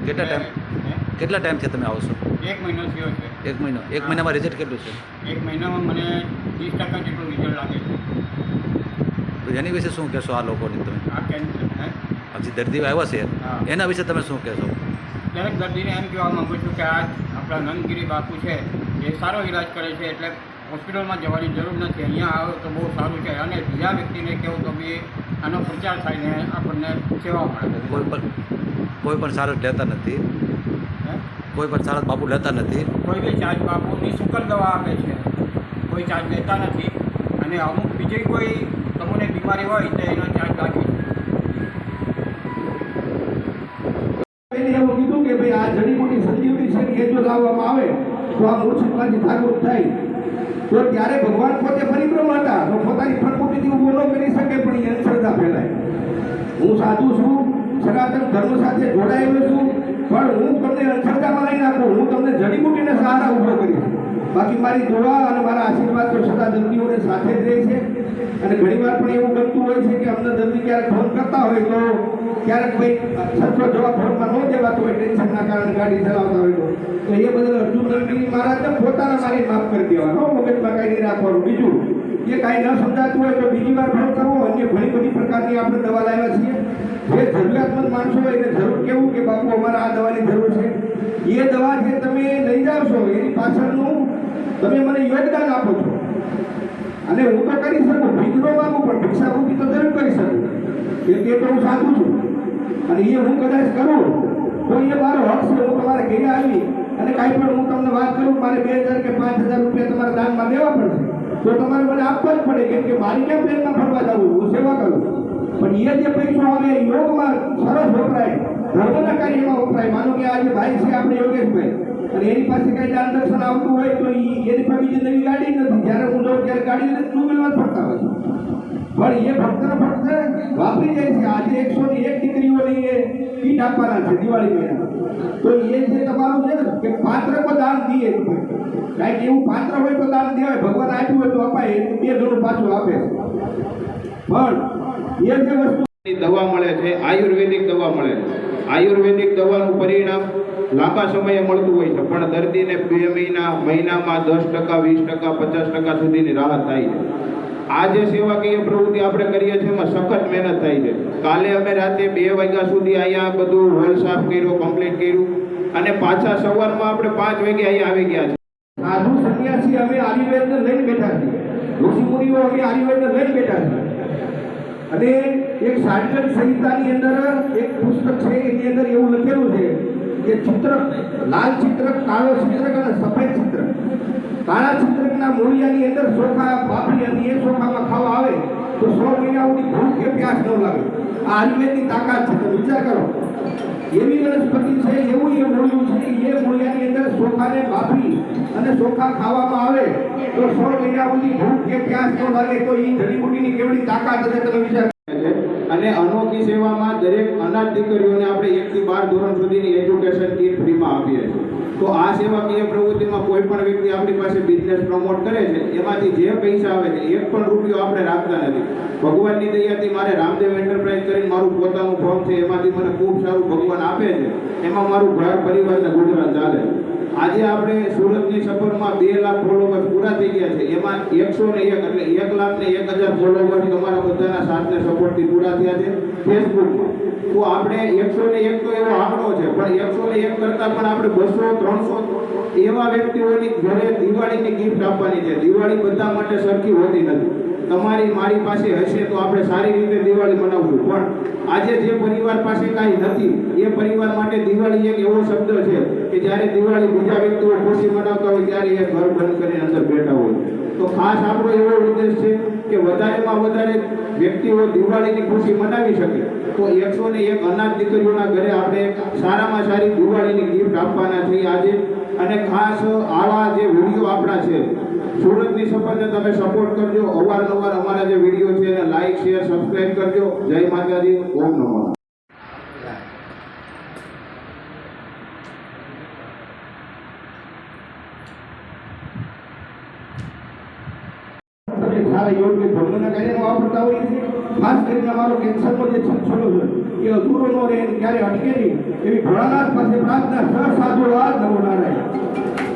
કેટલા ટાઈમથી તમે આવો છો? 1 મહિનો થયો છે. 1 મહિનો. 1 મહિનામાં રિઝલ્ટ કેટલું છે? 1 મહિનામાં મને 30% જેટલું રિઝલ્ટ લાગે છે. તો એની વિશે શું કહેશો આ લોકોની તમે? આ કેન્સર જે દર્દીઓ આવ્યા છે હા. એના વિશે તમે શું કહેશો? દરેક દર્દીને એમ કહેવા માગું છું કે આ આપણા નંદગીરી બાપુ છે એ સારો ઇલાજ કરે છે, એટલે હોસ્પિટલમાં જવાની જરૂર નથી. અહીંયા આવો તો બહુ સારું છે, અને બીજા વ્યક્તિને કહેવું તો બી આનો પ્રચાર થાય ને આપણને સેવા મળે. કોઈ પણ સારવાર લેતા નથી, હે? કોઈ પણ સારવાર બાપુ લેતા નથી. કોઈ બી ચાર્જ બાપુ નિઃશુલ્ક દવા આપે છે, કોઈ ચાર્જ લેતા નથી. અને અમુક બીજી કોઈ તમને બીમારી હોય તો એનો ચાર્જ રાખી એવું કીધું કે ભાઈ આ જડીબુટી સંજીવની છે એ જો લાવવામાં આવે તો આ મૂર્છિતમાંથી જાગૃત થાય. તો ત્યારે ભગવાન પોતે પરિબ્રહ્મ હતા, તો પોતાની ફળમૂર્તિથી ઊભો ન કરી શકે, પણ એ અંધશ્રદ્ધા ફેલાય. હું સાધુ છું, સનાતન ધર્મ સાથે જોડાયેલો છું, પણ હું તમને અંધશ્રદ્ધામાં નહીં નાખું, હું તમને જડીબુટીને સહારા ઊભો કરીશ. બાકી મારી દુઆ અને મારા આશીર્વાદ તો સદા દર્દીઓને સાથે જ રહે છે. અને ઘણીવાર પણ એવું બનતું હોય છે કે અમને દર્દી ક્યારેક ફોન કરતા હોય તો ક્યારેક ભાઈ સચો જવાબ ફોનમાં ન દેવાતો હોય, ટેન્શનના કારણે ગાડી ચલાવતા હોય તો એ બદલ અર્જુન નંદગીરી મહારાજને પોતાના મારી માફ કરી દેવાનો, મગજમાં કાંઈ નહીં રાખવાનું. બીજું એ કાંઈ ન સમજાતું હોય તો બીજી વાર ફોન કરવો. અન્ય ઘણી બધી પ્રકારની આપણે દવા લાવ્યા છીએ. જે જરૂરિયાતમંદ માણસો હોય એને જરૂર કેવું કે બાપુ અમારે આ દવાની જરૂર છે, એ દવા જે તમે લઈ જાઓ છો એની પાછળનું તમે મને યોગદાન આપો છો. અને હું તો કરી શકું, ભીખ ન માગું, પણ ભિક્ષાવૃત્તિ તો જરૂર કરી શકું, કે તે તો હું સાધુ છું. અને એ હું કદાચ કરું તો એ મારો હક છે. હું તમારે ઘરે આવી અને કાંઈ પણ હું તમને વાત કરું, મારે 2000 કે 5000 રૂપિયા તમારા દાનમાં દેવા પડશે, તો તમારે મને આપવા જ પડે, કેમ કે મારી કેમ પ્લેનમાં ફરવા જવું, હું સેવા કરું. પણ એ જે પૈસો આવે યોગમાં સરસ વપરાય, ધર્મના કાર્યમાં વપરાય. માનો કે આ જે ભાઈ છે આપણે યોગેશભાઈ, અને એની પાસે કઈ દાન દક્ષિણ આવતું હોય તો એની પાસે બીજી નવી ગાડી નથી. જ્યારે હું જાઉં ત્યારે ગાડી લઈને ટુ વ્હીલર ફરતા હોય છે, પણ એ ફક્ત ને ફક્ત વાપરી જાય છે. આજે 101 દીકરીઓને એ કીટ આપવાના છે દિવાળી મહિના. તો એ જે તમારું છે ને કે પાત્ર પર દાન દઈએ, કાંઈક એવું પાત્ર હોય તો દાન દેવાય, ભગવાન આપ્યું હોય તો અપાય, એ 2 ગણું પાછું આપે. પણ એ જે વસ્તુ દવા મળે છે, આયુર્વેદિક દવા મળે છે. આયુર્વેદિક દવાનું પરિણામ લાંબા સમયે મળતું હોય છે, પણ દર્દીને 2 મહિનામાં 10%, 20%, 50% સુધીની રાહત થાય છે. આ જે સેવાકીય પ્રવૃત્તિ આપણે કરીએ છીએ એમાં સખત મહેનત થાય છે. કાલે અમે રાતે 2 વાગ્યા સુધી અહીંયા બધું હોલ સાફ કર્યો, કમ્પ્લીટ કર્યું, અને પાછા સવારમાં આપણે 5 વાગે અહીંયા આવી ગયા છે. સાધુ સંન્યાસી અમે આયુર્વેદને લઈને બેઠા છીએ, ઋષિમુનિઓ અમે આયુર્વેદને લઈને બેઠા છીએ. અને એક સાર્વજનિક સંહિતાની અંદર એક પુસ્તક છે, એની અંદર એવું લખેલું છે કે ચિત્ર, લાલ ચિત્ર, કાળો ચિત્ર અને સફેદ ચિત્ર. કાળા ચિત્રના મૂળિયાની અંદર ચોખા બાફી અને એ ચોખામાં ખાવા આવે તો 100 મહિના સુધી ભૂખ કે પ્યાસ ન લાગે. આ આયુર્વેદની તાકાત છે. તો વિચાર કરો, એવી વનસ્પતિ છે, એવું એ મૂળિયું છે, એ મૂળિયાની અંદર ચોખાને બાફી અને ચોખા ખાવામાં આવે તો 100 મહિના સુધી ભૂખ કે પ્યાસ ન લાગે. તો એ જડીબુટીની કેવડી તાકાત છે, તમે વિચાર. અને અનોખી સેવામાં દરેક અનાથ દીકરીઓને આપણે 1 થી 12 ધોરણ સુધીની એજ્યુકેશન કીટ ફ્રીમાં આપીએ છીએ. તો આ સેવાકીય પ્રવૃત્તિમાં કોઈ પણ વ્યક્તિ આપણી પાસે બિઝનેસ પ્રમોટ કરે છે, એમાંથી જે પૈસા આવે છે 1 પણ રૂપિયો આપણે રાખતા નથી. ભગવાનની દયાથી મારે રામદેવ એન્ટરપ્રાઇઝ કરીને મારું પોતાનું ફોર્મ છે, એમાંથી મને ખૂબ સારું ભગવાન આપે છે, એમાં મારું ઘર પરિવારને ગુજરાન ચાલે. આજે આપણે સુરતની સફરમાં 2 લાખ ફોલોવર્સ પૂરા થઈ ગયા છે, એમાં 101 એટલે 1,01,000 ફોલોવર્સ તમારા બધાના સાથને સપોર્ટથી પૂરા થયા છે ફેસબુકમાં. તો આપણે 101 તો એવો આંકડો છે, પણ 101 કરતાં પણ આપણે 200-300 એવા વ્યક્તિઓની ઘરે દિવાળીની ગિફ્ટ આપવાની છે. દિવાળી બધા માટે સરખી હોતી નથી. તમારી મારી પાસે હશે તો આપણે સારી રીતે દિવાળી મનાવશું, પણ આજે જે પરિવાર પાસે કાંઈ નથી એ પરિવાર માટે દિવાળી એક એવો શબ્દ છે કે જ્યારે દિવાળી બીજા વ્યક્તિઓ ખુશી મનાવતા હોય ત્યારે એ ઘર બંધ કરીને અંદર બેઠા હોય. તો ખાસ આપણો એવો ઉદ્દેશ છે કે વધારેમાં વધારે વ્યક્તિઓ દિવાળીની ખુશી મનાવી શકે. તો 101 અનાથ દીકરીઓના ઘરે આપણે સારામાં સારી દિવાળીની ગિફ્ટ આપવાના છીએ આજે. અને ખાસ આવા જે વિડીયો આપણા છે, સુરતની સફરને તમે સપોર્ટ કરજો. અવારનવાર અમારા જે વિડીયો છે એને લાઈક, શેર, સબસ્ક્રાઇબ કરજો. જય માતાજી, ઓમ નમઃ. સારા યોગ્ય ધર્મના કાર્યમાં વાપરતા હોઈએ છીએ. ખાસ કરીને અમારો કેન્સરનો જે સિલસિલો છે એ અધૂરો ન રહે અને ક્યારે અટકે નહીં એવી ભોળાનાથ પાસે પ્રાર્થના. સર સાધુ નમો નારાયણ.